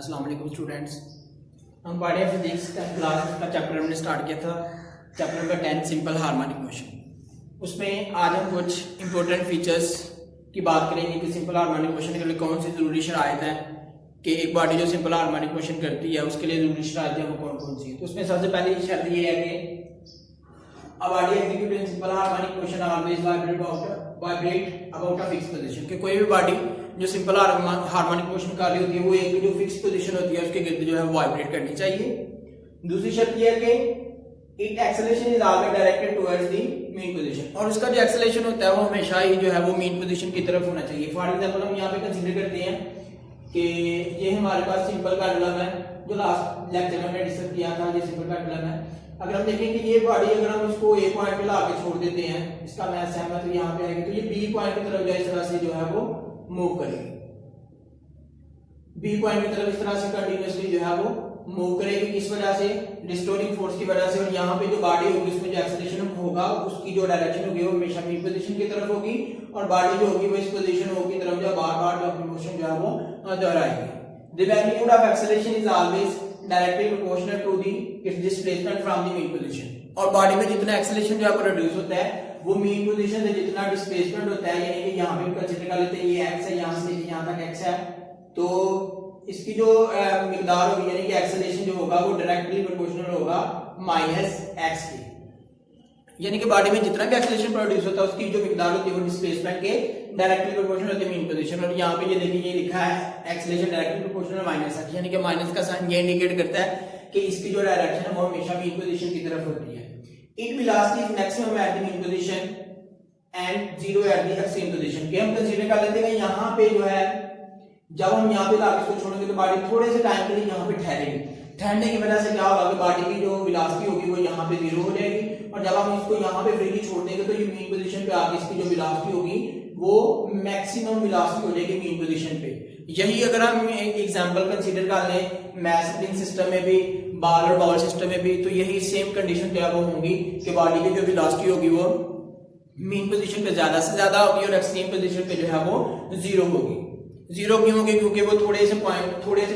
अस्सलाम वालेकुम स्टूडेंट्स। हम पढ़ रहे हैं फिजिक्स का क्लास का चैप्टर हमने स्टार्ट किया था, chapter number 10 simple harmonic motion. उसमें आज हम कुछ इंपॉर्टेंट फीचर्स की बात करेंगे कि सिंपल हार्मोनिक मोशन के लिए कौन सी ज़रूरी शराइत है कि एक बॉडी जो सिंपल हार्मोनिक मोशन करती है उसके लिए ज़रूरी शराइत वो कौन कौन सी है। तो उसमें सबसे पहली शर्त ये है कि a body executing simple harmonic motion always vibrate about a fixed position, कि कोई भी बॉडी जो सिंपल हार्मोनिक मोशन कर रही होती है वो एक जो फिक्स पोजीशन होती है उसके गिर्द जो है वो वाइब्रेट करनी चाहिए। दूसरी शर्त ये है कि it acceleration is always directed towards the mean position, और उसका जो एक्सेलरेशन होता है वो हमेशा ही जो है वो मेन पोजीशन की तरफ होना चाहिए। फॉर एग्जांपल हम यहाँ पे कंसीडर करते हैं कि ये हमारे पास सिंपल पेंडुलम है जो लास्ट लेक्चर में हमने डिस्कस किया था, ये सिंपल पेंडुलम है। अगर हम देखें कि ये बॉडी अगर हम इसको ए पॉइंट पे लाके छोड़ देते हैं, इसका मैथ सहमत तो यहाँ पे आएगी, तो ये बी पॉइंट की तरफ जो इस तरह से जो है वो मूव करेगी, बी पॉइंट की तरफ इस तरह से कंटिन्यूअसली जो है वो मूव करेगी। किस वजह से? डिस्टोरिंग फोर्स की वजह से। और यहाँ पे जो बॉडी होगी उसमें जो एक्सेलरेशन होगा उसकी जो डायरेक्शन होगी वो हमेशा मेन पोजीशन की तरफ होगी, और बॉडी जो होगी वो इस पोजीशन होगी तरफ जो बार बार जो अपनी मोशन जो है वो दोहराएगी। The magnitude of acceleration is always directly proportional to the its displacement from the mean position, और बॉडी में जितना एक्सेलरेशन जो है प्रोड्यूस होता है वो मेन पोजीशन से जितना डिस्प्लेसमेंट होता है, यानी कि यहाँ पे कंसीडर कर लेते हैं ये x है, यहाँ से यहाँ तक x है, तो इसकी जो मिकदार होगी यानी कि एक्सेलरेशन जो होगा वो डायरेक्टली प्रोपोर्शनल होगा माइनस x के, यानी कि बॉडी में जितना भी एक्सेलरेशन प्रोड्यूस होता है उसकी जो मिकदार होती है वो डिस्प्लेसमेंट के डायरेक्टली प्रोपोर्शनल होती है मेन पोजीशन। और यहाँ पे ये देखिए ये लिखा है acceleration directly proportional minus x, यानी कि माइनस का साइन ये इंडिकेट करता है कि इसकी जो डायरेक्शन है वो हमेशा मेन पोजीशन की तरफ होती है। In velocity is maximum at the mean position and zero at the extreme position, कि हम कंसीडर कर लेते हैं यहाँ पे जो है जब हम यहाँ पे लाके इसको छोड़ेंगे तो बॉडी थोड़े से टाइम के लिए यहाँ पे ठहरेगी। ठहरने की वजह से क्या होगा कि बॉडी की जो वेलोसिटी होगी वो यहाँ पे जीरो हो जाएगी, और जब हम इसको यहाँ पे फ्रीली छोड़ देंगे तो ये मेन पोजीशन पे आके इसकी जो वेलोसिटी होगी वो मैक्सिमम वेलोसिटी हो जाएगी मेन पोजीशन पे। यही अगर हम एक एग्जांपल कंसीडर कर लें मैथ स्प्रिंग सिस्टम में भी, बॉल और बॉल सिस्टम में भी, तो यही सेम कंडीशन जो है वो होंगी कि बॉडी की जो वेलोसिटी होगी वो मेन पोजीशन पे ज्यादा से ज्यादा होगी और एक्सट्रीम पोजीशन पे जो है वो जीरो होगी। जीरो क्यों होगी? क्योंकि वो थोड़े से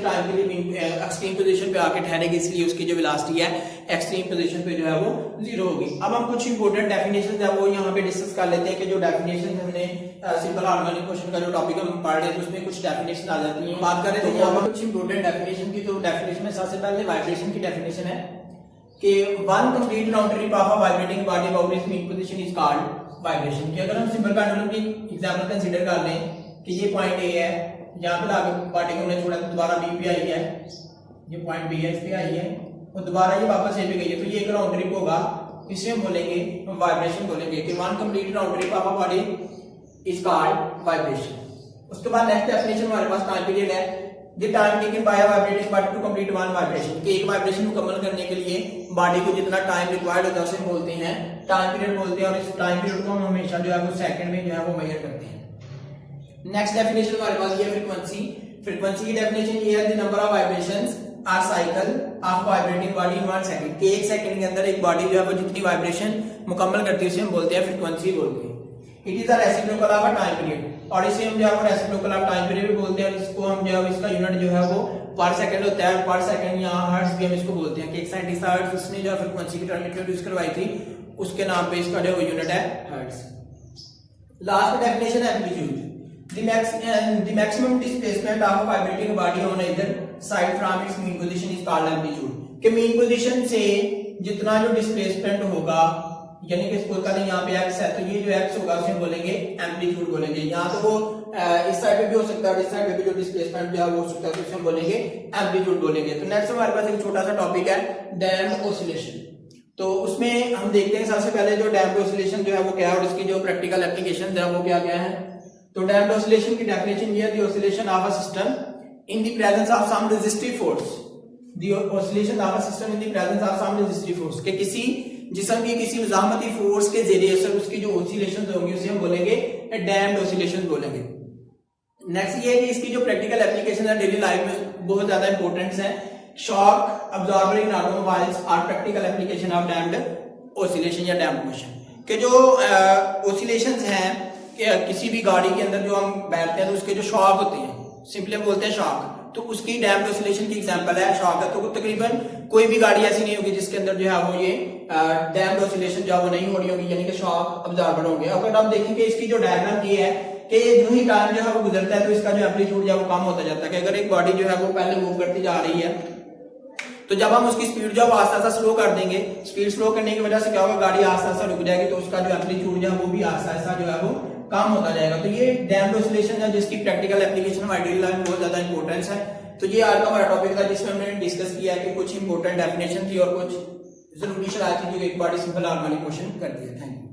टाइम के लिए एक्सट्रीम पोजीशन पे आके ठहरेगी, इसलिए उसकी जो वेलोसिटी है एक्सट्रीम पोजीशन पे जो है वो जीरो होगी। अब हम कुछ इंपॉर्टेंट डेफिनेशन है वो यहाँ पे डिस्कस कर लेते हैं कि जो डेफिनेशन हमने सिंपल हार्मोनिक मोशन का जो टॉपिक हम पढ़ रहे थे उसमें कुछ डेफिनेशन आ जाती है। बात करें तो यहाँ पर कुछ इंपॉर्टेंट डेफिनेशन की, तो डेफिनेशन में सबसे पहले वाइब्रेशन की डेफिनेशन है कि one complete round trip of a vibrating body about it's main position is called vibration. कि अगर हम सिंपल पेंडुलम की एग्जांपल कंसीडर कर लें कि ये पॉइंट ए है, यहाँ पे लाके बॉडी को हमने छोड़ा तो दोबारा बी पे आई है, ये पॉइंट बी है इस पे आई है और दोबारा ये वापस ए पे गई है, तो ये एक राउंड ट्रिप होगा, इसे हम बोलेंगे वाइब्रेशन बोलेंगे कि one complete round trip of a body is called vibration. उसके बाद नेक्स्ट डेफिनेशन हमारे पास टाइम पीरियड है, the time taken by a vibrating body to complete one vibration, कि एक वाइब्रेशन मुकम्मल करने के लिए बॉडी को जितना टाइम रिक्वायर्ड होता है उसे बोलते हैं टाइम पीरियड बोलते हैं, और इस टाइम पीरियड को हम हमेशा जो है वो सेकंड में जो है वो मेजर करते हैं। नेक्स्ट डेफिनेशन हमारे पास ये फ्रीक्वेंसी। फ्रीक्वेंसी की डेफिनेशन ये है the number of vibrations or cycle of vibrating body in 1 second, कि एक सेकंड के अंदर एक बॉडी जो है वो जितनी वाइब्रेशन मुकम्मल करती है उसे हम बोलते हैं फ्रीक्वेंसी बोलते हैं। It is a reciprocal of a time period, और इसे हम जो है रेसिप्रोकल ऑफ टाइम पीरियड भी बोलते हैं, और इसको हम जो है इसका यूनिट जो है वो पर सेकंड होता है, पर सेकंड यहाँ हर्ट्ज भी हम इसको बोलते हैं कि एक साइंटिस्ट हर्ट्ज उसने जो फ्रीक्वेंसी की टर्म इंट्रोड्यूस करवाई थी उसके नाम पे इसका जो यूनिट है हर्ट्ज। लास्ट डेफिनेशन है amplitude. The maximum displacement of a vibrating body on either side from its mean position is called amplitude, कि mean position से जितना जो डिस्प्लेसमेंट होगा, यानी कि सपोज करें यहाँ पे x है तो ये जो x होगा उसे बोलेंगे एम्पलीट्यूड बोलेंगे। यहाँ तो वो इस साइड पे भी हो सकता है, इस साइड पे भी जो डिस्प्लेसमेंट जो है वो हो सकता है तो उसे हम बोलेंगे एम्पलीट्यूड बोलेंगे। तो नेक्स्ट हमारे पास एक छोटा सा टॉपिक है डैम्प्ड ऑसिलेशन। तो उसमें हम देखते हैं सबसे पहले जो डैम्प्ड ऑसिलेशन जो है वो क्या है और इसकी जो प्रैक्टिकल एप्लीकेशन है वो क्या क्या है। तो डैम्प्ड ऑसिलेशन की डेफिनेशन ये है the oscillation of a system in the presence of some resistive force, the oscillation of a system in the presence of some resistive force, कि किसी जिस्म की किसी मुज़ाहमती फोर्स के ज़रिए असर उसकी जो ऑसिलेशंस होंगी उसे हम बोलेंगे डैम्प्ड ऑसिलेशंस बोलेंगे। नेक्स्ट ये है कि इसकी जो प्रैक्टिकल एप्लीकेशन है डेली लाइफ में बहुत ज्यादा इंपॉर्टेंट है। Shock absorber in automobiles are practical application of damped oscillation या डैम्प्ड मोशन, के जो ऑसिलेशंस हैं किसी भी गाड़ी के अंदर जो हम बैठते हैं तो उसके जो शॉक होते हैं, सिंपली बोलते हैं शॉक, तो उसकी डैम्प्ड ऑसिलेशन की एग्जांपल है शॉक है। तो तकरीबन कोई भी गाड़ी ऐसी नहीं होगी जिसके अंदर जो है वो ये डैम्प्ड ऑसिलेशन जो है वो नहीं हो रही होगी, यानी कि शॉक अब्जॉर्बर होंगे। अगर आप देखेंगे इसकी जो डायग्राम की है कि जो ही टाइम जो है वो गुजरता है तो इसका जो एम्पलीट्यूड जो है वो कम होता जाता है। कि अगर एक बॉडी जो है वो पहले मूव करती जा रही है तो जब हम उसकी स्पीड जो है आस्ता आस्ता स्लो कर देंगे, स्पीड स्लो करने की वजह से क्या होगा, गाड़ी आस्ता आस्ता रुक जाएगी, तो उसका जो एम्पलीट्यूड जो है वो भी आस्ता आस्ता जो है वो कम होता जाएगा। तो ये डैम्प्ड ऑसिलेशन है जिसकी प्रैक्टिकल एप्लीकेशन में आइडियल लाइन बहुत ज्यादा इंपॉर्टेंस है। तो ये आज का हमारा टॉपिक था जिसमें हमने डिस्कस किया कि कुछ इंपॉर्टेंट डेफिनेशन थी और कुछ जरूरी शराइत थी जो एक बार सिंपल नॉर्मली क्वेश्चन कर दिया। Thank you.